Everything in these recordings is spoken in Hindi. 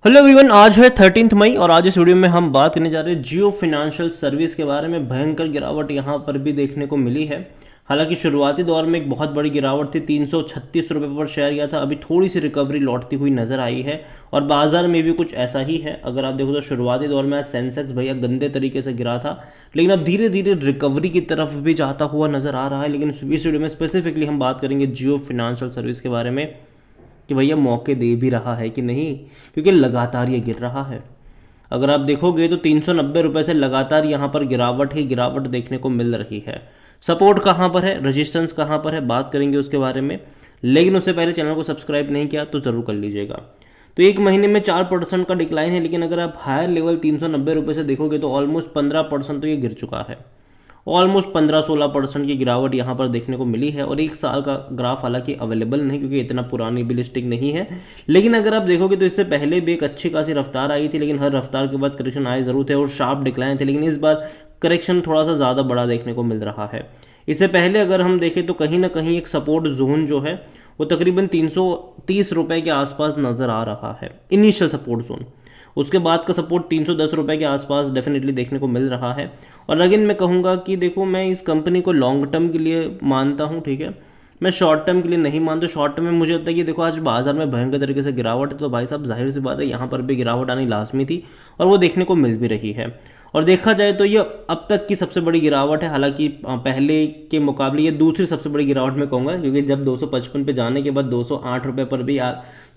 हेलो एवरीवन, आज है 13 मई और आज इस वीडियो में हम बात करने जा रहे हैं जियो फाइनेंशियल सर्विस के बारे में। भयंकर गिरावट यहाँ पर भी देखने को मिली है। हालांकि शुरुआती दौर में एक बहुत बड़ी गिरावट थी, 336 रुपये पर शेयर गया था। अभी थोड़ी सी रिकवरी लौटती हुई नजर आई है और बाजार में भी कुछ ऐसा ही है। अगर आप देखो तो शुरुआती दौर में आज सेंसेक्स भैया गंदे तरीके से गिरा था, लेकिन अब धीरे धीरे रिकवरी की तरफ भी जाता हुआ नजर आ रहा है। लेकिन इस वीडियो में स्पेसिफिकली हम बात करेंगे जियो फाइनेंशियल सर्विस के बारे में कि भैया मौके दे भी रहा है कि नहीं, क्योंकि लगातार ये गिर रहा है। अगर आप देखोगे तो 390 रुपये से लगातार यहाँ पर गिरावट ही गिरावट देखने को मिल रही है। सपोर्ट कहाँ पर है, रेजिस्टेंस कहाँ पर है, बात करेंगे उसके बारे में। लेकिन उससे पहले चैनल को सब्सक्राइब नहीं किया तो ज़रूर कर लीजिएगा। तो एक महीने में 4% का डिक्लाइन है, लेकिन अगर आप हायर लेवल 390 रुपये से देखोगे तो ऑलमोस्ट 15% तो ये गिर चुका है। ऑलमोस्ट 15-16% की गिरावट यहाँ पर देखने को मिली है। और एक साल का ग्राफ हालांकि अवेलेबल नहीं, क्योंकि इतना पुरानी भी लिस्टिंग नहीं है। लेकिन अगर आप देखोगे तो इससे पहले भी एक अच्छी खासी रफ्तार आई थी, लेकिन हर रफ्तार के बाद करेक्शन आए ज़रूर थे और शार्प डिक्लाइन थे। लेकिन इस बार करेक्शन थोड़ा सा ज़्यादा बड़ा देखने को मिल रहा है। इससे पहले अगर हम देखें तो कहीं ना कहीं एक सपोर्ट जोन जो है वो तकरीबन 330 रुपये के आसपास नज़र आ रहा है, इनिशियल सपोर्ट जोन। उसके बाद का सपोर्ट 310 रुपये के आसपास डेफिनेटली देखने को मिल रहा है। और अगेन मैं कहूँगा कि देखो, मैं इस कंपनी को लॉन्ग टर्म के लिए मानता हूँ, ठीक है। मैं शॉर्ट टर्म के लिए नहीं मानता। शॉर्ट टर्म में मुझे लगता है कि देखो आज बाजार में भयंकर तरीके से गिरावट है, तो भाई साहब जाहिर सी बात है यहाँ पर भी गिरावट आनी लाजमी थी और वो देखने को मिल भी रही है। और देखा जाए तो ये अब तक की सबसे बड़ी गिरावट है। हालांकि पहले के मुकाबले ये दूसरी सबसे बड़ी गिरावट मैं कहूँगा, क्योंकि जब 255 पे जाने के बाद 208 रुपये पर भी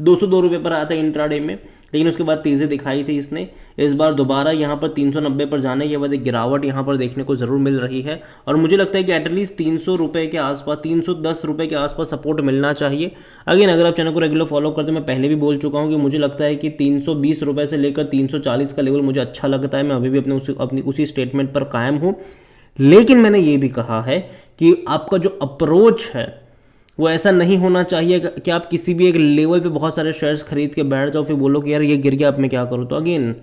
202 रुपये पर आता है इंट्राडे में, लेकिन उसके बाद तेज़ी दिखाई थी इसने। इस बार दोबारा यहाँ पर 390 पर जाने के बाद एक गिरावट यहाँ पर देखने को ज़रूर मिल रही है। और मुझे लगता है कि एटलीस्ट 300 रुपये के आसपास, 310 रुपये के आसपास सपोर्ट मिलना चाहिए। अगेन अगर आप चैनल को रेगुलर फॉलो करते हैं, मैं पहले भी बोल चुका हूँ कि मुझे लगता है कि 320 रुपये से लेकर 340 का लेवल मुझे अच्छा लगता है। मैं अभी भी अपनी उसी स्टेटमेंट पर कायम हूँ। लेकिन मैंने ये भी कहा है कि आपका जो अप्रोच है वो ऐसा नहीं होना चाहिए कि आप किसी भी एक लेवल पे बहुत सारे शेयर्स खरीद के बैठ जाओ, फिर बोलो कि यार ये गिर गया अब मैं क्या करूँ। तो अगेन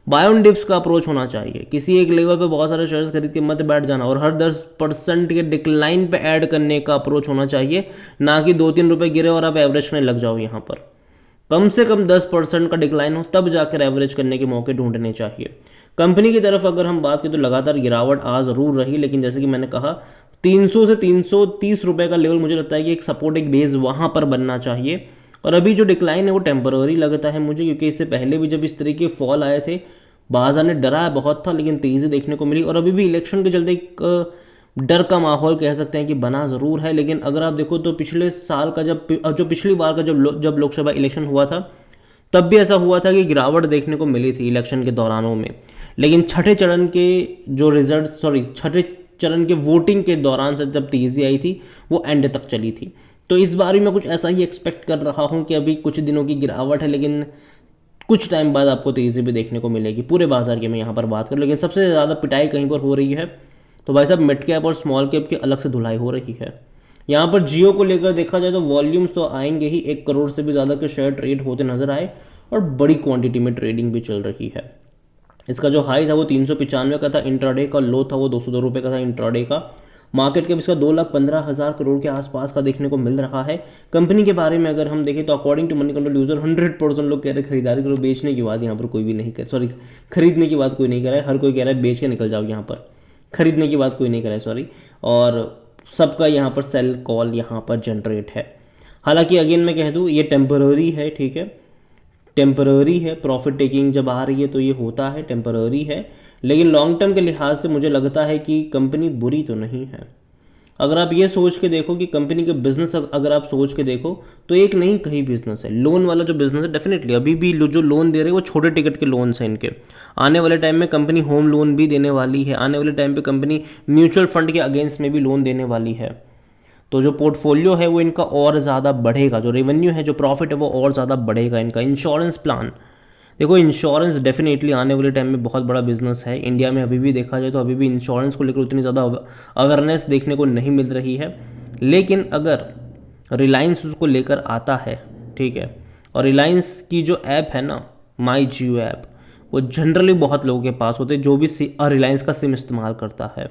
बाय ऑन डिप्स का अप्रोच होना चाहिए। किसी एक लेवल पे बहुत सारे शेयर्स खरीद के मत बैठ जाना, और हर 10% के डिक्लाइन पे ऐड करने का अप्रोच होना चाहिए, ना कि 2-3 रुपये गिरे और आप एवरेज करने लग जाओ। यहाँ पर कम से कम 10% का डिक्लाइन हो तब जाकर एवरेज करने के मौके ढूंढने चाहिए। कंपनी की तरफ अगर हम बात करें तो लगातार गिरावट आ ज़रूर रही, लेकिन जैसे कि मैंने कहा 300 से 330 रुपये का लेवल मुझे लगता है कि एक सपोर्ट, एक बेस वहाँ पर बनना चाहिए। और अभी जो डिक्लाइन है वो टेम्पररी लगता है मुझे, क्योंकि इससे पहले भी जब इस तरीके फॉल आए थे बाजार ने डरा बहुत था, लेकिन तेज़ी देखने को मिली। और अभी भी इलेक्शन के चलते एक डर का माहौल कह सकते हैं कि बना ज़रूर है। लेकिन अगर आप देखो तो पिछले साल का जो पिछली बार का जब लोकसभा इलेक्शन हुआ था, तब भी ऐसा हुआ था कि गिरावट देखने को मिली थी इलेक्शन के दौरानों में। लेकिन छठे चरण के जो रिजल्ट, छठे चरण के वोटिंग के दौरान से जब तेज़ी आई थी वो एंड तक चली थी। तो इस बार भी मैं कुछ ऐसा ही एक्सपेक्ट कर रहा हूँ कि अभी कुछ दिनों की गिरावट है, लेकिन कुछ टाइम बाद आपको तेज़ी भी देखने को मिलेगी पूरे बाजार की मैं यहाँ पर बात करूँ। लेकिन सबसे ज़्यादा पिटाई कहीं पर हो रही है तो भाई साहब मिड कैप और स्मॉल कैप की अलग से धुलाई हो रही है। यहाँ पर जियो को लेकर देखा जाए तो वॉल्यूम्स तो आएंगे ही, 1 करोड़ से भी ज़्यादा के शेयर ट्रेड होते नजर आए और बड़ी क्वांटिटी में ट्रेडिंग भी चल रही है। इसका जो हाई था वो 395 का था, इंट्राडे का लो था वो 202 रुपये का था इंट्राडे का। मार्केट कैप इसका 2,15,000 करोड़ के आसपास का देखने को मिल रहा है। कंपनी के बारे में अगर हम देखें तो according to Moneycontrol user 100% लोग कह रहे हैं खरीदारी करो, बेचने की बात यहाँ पर कोई भी नहीं कर, खरीदने की बात कोई नहीं कर रहा है। हर कोई कह रहा है बेच के निकल जाओ, यहाँ पर खरीदने की बात कोई नहीं कर रहा है, और सबका यहाँ पर सेल कॉल यहाँ पर जनरेट है। हालांकि अगेन मैं कह दूँ ये टेम्पररी है, ठीक है, टेम्पररी है। प्रॉफिट टेकिंग जब आ रही है तो ये होता है, टेम्पररी है। लेकिन लॉन्ग टर्म के लिहाज से मुझे लगता है कि कंपनी बुरी तो नहीं है। अगर आप ये सोच के देखो कि कंपनी के बिजनेस, अगर आप सोच के देखो तो एक नहीं कहीं बिजनेस है। लोन वाला जो बिजनेस है डेफिनेटली अभी भी जो लोन दे रहे हैं वो छोटे टिकट के लोन्स हैं इनके। आने वाले टाइम में कंपनी होम लोन भी देने वाली है। आने वाले टाइम पे कंपनी म्यूचुअल फंड के अगेंस्ट में भी लोन देने वाली है। तो जो पोर्टफोलियो है वो इनका और ज़्यादा बढ़ेगा, जो रेवेन्यू है, जो प्रॉफिट है वो और ज़्यादा बढ़ेगा इनका। इंश्योरेंस प्लान देखो, इंश्योरेंस डेफिनेटली आने वाले टाइम में बहुत बड़ा बिजनेस है इंडिया में। अभी भी देखा जाए तो अभी भी इंश्योरेंस को लेकर उतनी ज़्यादा अवेयरनेस देखने को नहीं मिल रही है। लेकिन अगर रिलायंस उसको लेकर आता है, ठीक है, और रिलायंस की जो ऐप है ना, माई जियो ऐप, वो जनरली बहुत लोगों के पास होते हैं जो भी रिलायंस का सिम इस्तेमाल करता है,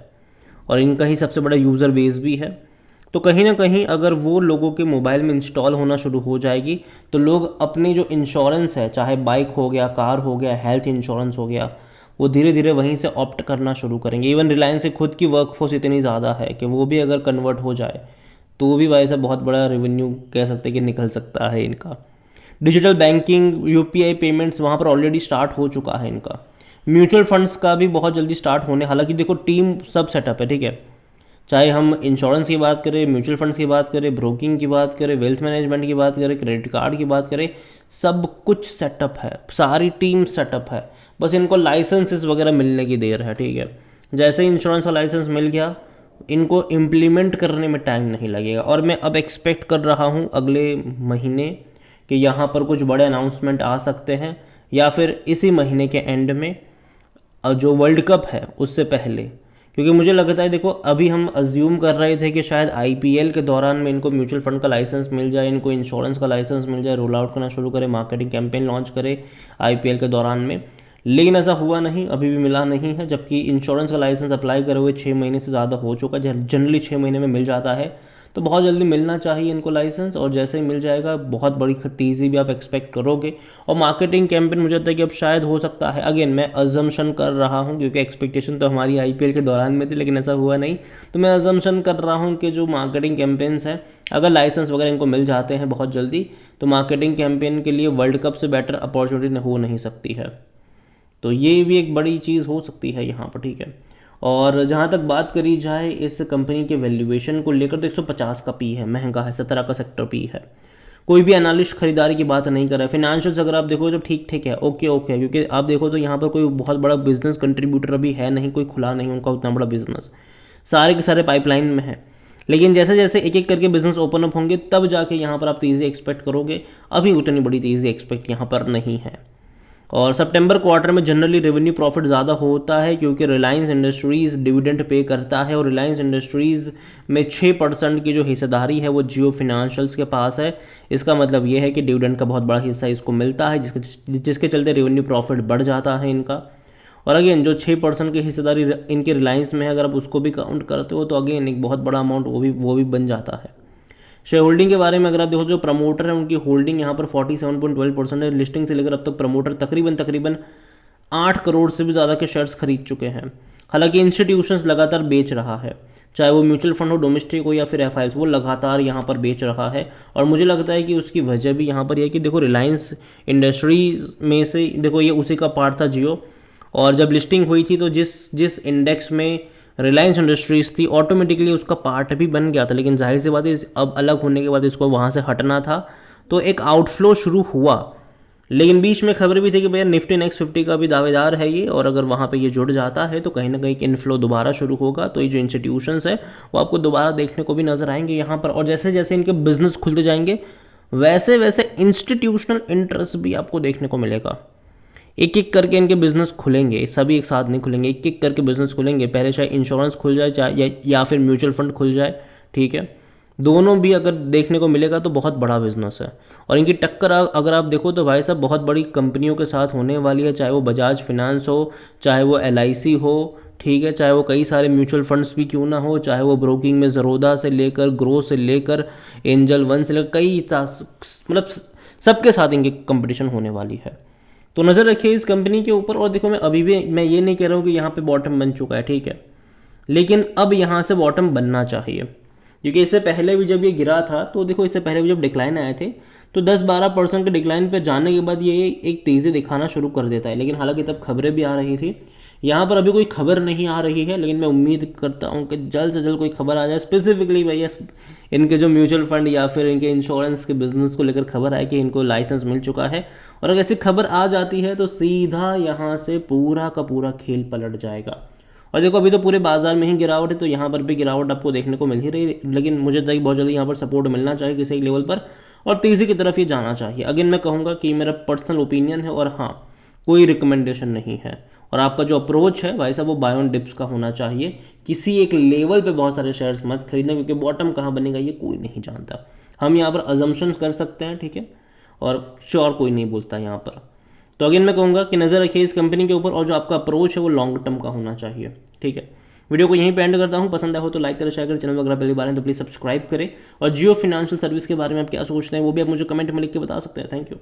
और इनका ही सबसे बड़ा यूज़र बेस भी है। तो कहीं ना कहीं अगर वो लोगों के मोबाइल में इंस्टॉल होना शुरू हो जाएगी तो लोग अपनी जो इंश्योरेंस है, चाहे बाइक हो गया, कार हो गया, हेल्थ इंश्योरेंस हो गया, वो धीरे धीरे वहीं से ऑप्ट करना शुरू करेंगे। इवन रिलायंस की खुद की वर्कफोर्स इतनी ज़्यादा है कि वो भी अगर कन्वर्ट हो जाए तो वो भी वैसे बहुत बड़ा रेवेन्यू कह सकते हैं कि निकल सकता है इनका। डिजिटल बैंकिंग, यूपीआई पेमेंट्स वहाँ पर ऑलरेडी स्टार्ट हो चुका है इनका। म्यूचुअल फंड्स का भी बहुत जल्दी स्टार्ट होने, हालांकि देखो टीम सब सेटअप है, ठीक है, चाहे हम इंश्योरेंस की बात करें, म्यूचुअल फंड्स की बात करें, ब्रोकिंग की बात करें, वेल्थ मैनेजमेंट की बात करें, क्रेडिट कार्ड की बात करें, सब कुछ सेटअप है, सारी टीम सेटअप है। बस इनको लाइसेंसेस वगैरह मिलने की देर है, ठीक है। जैसे ही इंश्योरेंस का लाइसेंस मिल गया, इनको इम्प्लीमेंट करने में टाइम नहीं लगेगा। और मैं अब एक्सपेक्ट कर रहा हूँ अगले महीने कि यहाँ पर कुछ बड़े अनाउंसमेंट आ सकते हैं, या फिर इसी महीने के एंड में जो वर्ल्ड कप है उससे पहले। क्योंकि मुझे लगता है, देखो अभी हम अज्यूम कर रहे थे कि शायद आईपीएल के दौरान में इनको म्यूचुअल फंड का लाइसेंस मिल जाए, इनको इंश्योरेंस का लाइसेंस मिल जाए, रोल आउट करना शुरू करें, मार्केटिंग कैंपेन लॉन्च करे आईपीएल के दौरान में, लेकिन ऐसा हुआ नहीं, अभी भी मिला नहीं है। जबकि इंश्योरेंस का लाइसेंस अप्लाई करे हुए 6 महीने से ज़्यादा हो चुका है, जनरली 6 महीने में मिल जाता है, तो बहुत जल्दी मिलना चाहिए इनको लाइसेंस। और जैसे ही मिल जाएगा बहुत बड़ी तेज़ी भी आप एक्सपेक्ट करोगे। और मार्केटिंग कैंपेन मुझे लगता है कि अब शायद हो सकता है, अगेन मैं अजम्पशन कर रहा हूँ क्योंकि एक्सपेक्टेशन तो हमारी आईपीएल के दौरान में थी, लेकिन ऐसा हुआ नहीं, तो मैं अजम्पशन कर रहा हूँ कि जो मार्केटिंग कैंपेन्स हैं, अगर लाइसेंस वगैरह इनको मिल जाते हैं बहुत जल्दी, तो मार्केटिंग कैंपेन के लिए वर्ल्ड कप से बेटर अपॉर्चुनिटी हो नहीं सकती है। तो ये भी एक बड़ी चीज़ हो सकती है यहाँ पर, ठीक है। और जहाँ तक बात करी जाए इस कंपनी के वैल्यूएशन को लेकर, तो 150 का पी है, महंगा है, 17 का सेक्टर पी है। कोई भी एनालिस्ट खरीदारी की बात नहीं कर रहा है। फाइनेंशियल्स अगर आप देखो तो ठीक ठीक है, ओके ओके है, क्योंकि आप देखो तो यहाँ पर कोई बहुत बड़ा बिजनेस कंट्रीब्यूटर अभी है नहीं, कोई खुला नहीं उनका उतना बड़ा बिजनेस, सारे के सारे पाइपलाइन में है। लेकिन जैसे जैसे एक एक करके बिजनेस ओपन अप होंगे तब जाके यहाँ पर आप तेज़ी एक्सपेक्ट करोगे, अभी उतनी बड़ी तेज़ी एक्सपेक्ट यहाँ पर नहीं है। और सितंबर क्वार्टर में जनरली रेवेन्यू प्रॉफिट ज़्यादा होता है क्योंकि रिलायंस इंडस्ट्रीज़ डिविडेंड पे करता है, और रिलायंस इंडस्ट्रीज़ में 6% की जो हिस्सेदारी है वो जियो फिनेंशियल्स के पास है। इसका मतलब ये है कि डिविडेंड का बहुत बड़ा हिस्सा इसको मिलता है, जिसके चलते रेवेन्यू प्रॉफिट बढ़ जाता है इनका। और अगेन जो 6% की हिस्सेदारी इनके रिलायंस में है, अगर आप उसको भी काउंट करते हो तो अगेन एक बहुत बड़ा अमाउंट वो भी बन जाता है। शेयर होल्डिंग के बारे में अगर आप देखो, जो प्रमोटर है उनकी होल्डिंग यहाँ पर 47.12% है। लिस्टिंग से लेकर अब तक प्रमोटर तकरीबन 8 करोड़ से भी ज़्यादा के शेयर्स खरीद चुके हैं। हालांकि इंस्टीट्यूशंस लगातार बेच रहा है, चाहे वो म्यूचुअल फंड हो, डोमेस्टिक हो या फिर एफआईएस, वो लगातार यहाँ पर बेच रहा है। और मुझे लगता है कि उसकी वजह भी यहाँ पर यह है कि देखो रिलायंस इंडस्ट्रीज में से देखो ये उसी का पार्ट था जियो, और जब लिस्टिंग हुई थी तो जिस जिस इंडेक्स में रिलायंस इंडस्ट्रीज़ थी ऑटोमेटिकली उसका पार्ट भी बन गया था। लेकिन जाहिर सी बात है अब अलग होने के बाद इसको वहाँ से हटना था, तो एक आउटफ्लो शुरू हुआ। लेकिन बीच में खबर भी थी कि भैया निफ्टी नेक्स्ट 50 का भी दावेदार है ये, और अगर वहाँ पे ये जुड़ जाता है तो कहीं ना कहीं इनफ्लो दोबारा शुरू होगा। तो ये जो इंस्टीट्यूशंस है वो आपको दोबारा देखने को भी नजर आएंगे यहाँ पर। और जैसे जैसे इनके बिजनेस खुलते जाएंगे वैसे वैसे इंस्टीट्यूशनल इंटरेस्ट भी आपको देखने को मिलेगा। एक एक करके इनके बिजनेस खुलेंगे, सभी एक साथ नहीं खुलेंगे, एक एक करके बिजनेस खुलेंगे। पहले चाहे इंश्योरेंस खुल जाए, चाहे या फिर म्यूचुअल फंड खुल जाए, ठीक है, दोनों भी अगर देखने को मिलेगा तो बहुत बड़ा बिजनेस है। और इनकी टक्कर अगर आप देखो तो भाई साहब बहुत बड़ी कंपनियों के साथ होने वाली है, चाहे वो बजाज फिनेंस हो, चाहे वो एलआईसी हो, ठीक है, चाहे वो कई सारे म्यूचुअल फंड्स भी क्यों ना हो, चाहे वो ब्रोकिंग में ज़रोदा से लेकर ग्रो से लेकर एंजल वन से लेकर कई मतलब सबके साथ इनकी कंपटीशन होने वाली है। तो नज़र रखिए इस कंपनी के ऊपर। और देखो मैं ये नहीं कह रहा हूँ कि यहाँ पे बॉटम बन चुका है, ठीक है, लेकिन अब यहाँ से बॉटम बनना चाहिए। क्योंकि इससे पहले भी जब ये गिरा था तो देखो, इससे पहले भी जब डिक्लाइन आए थे तो 10-12% के डिक्लाइन पे जाने के बाद ये एक तेज़ी दिखाना शुरू कर देता है। लेकिन हालांकि तब खबरें भी आ रही थी, यहाँ पर अभी कोई खबर नहीं आ रही है, लेकिन मैं उम्मीद करता हूँ कि जल्द से जल्द कोई खबर आ जाए, स्पेसिफिकली भैया इनके जो म्यूचुअल फंड या फिर इनके इंश्योरेंस के बिजनेस को लेकर खबर आए कि इनको लाइसेंस मिल चुका है। और अगर ऐसी खबर आ जाती है तो सीधा यहाँ से पूरा का पूरा खेल पलट जाएगा। और देखो अभी तो पूरे बाजार में ही गिरावट है, तो यहाँ पर भी गिरावट आपको देखने को मिल ही रही है, लेकिन मुझे लगता है बहुत जल्दी यहाँ पर सपोर्ट मिलना चाहिए किसी एक लेवल पर, और तेज़ी की तरफ ये जाना चाहिए। अगेन मैं कहूँगा कि मेरा पर्सनल ओपिनियन है, और हाँ कोई रिकमेंडेशन नहीं है। और आपका जो अप्रोच है भाई साहब वो बाय ऑन डिप्स का होना चाहिए। किसी एक लेवल पे बहुत सारे शेयर्स मत खरीदना, क्योंकि बॉटम कहाँ बनेगा ये कोई नहीं जानता। हम यहाँ पर अजम्पशंस कर सकते हैं, ठीक है, और श्योर कोई नहीं बोलता यहाँ पर। तो अगेन मैं कहूँगा कि नज़र रखिए इस कंपनी के ऊपर, और जो आपका अप्रोच है वो लॉन्ग टर्म का होना चाहिए, ठीक है। वीडियो को यहीं पे एंड करता हूँ। पसंद आया हो तो लाइक करें, शेयर करें, चैनल वगैरह पहली बार है तो प्लीज़ सब्सक्राइब करें। और जियो फिनेंशियल सर्विस के बारे में आप क्या सोचते हैं वो भी आप मुझे कमेंट में लिख के बता सकते हैं। Thank you.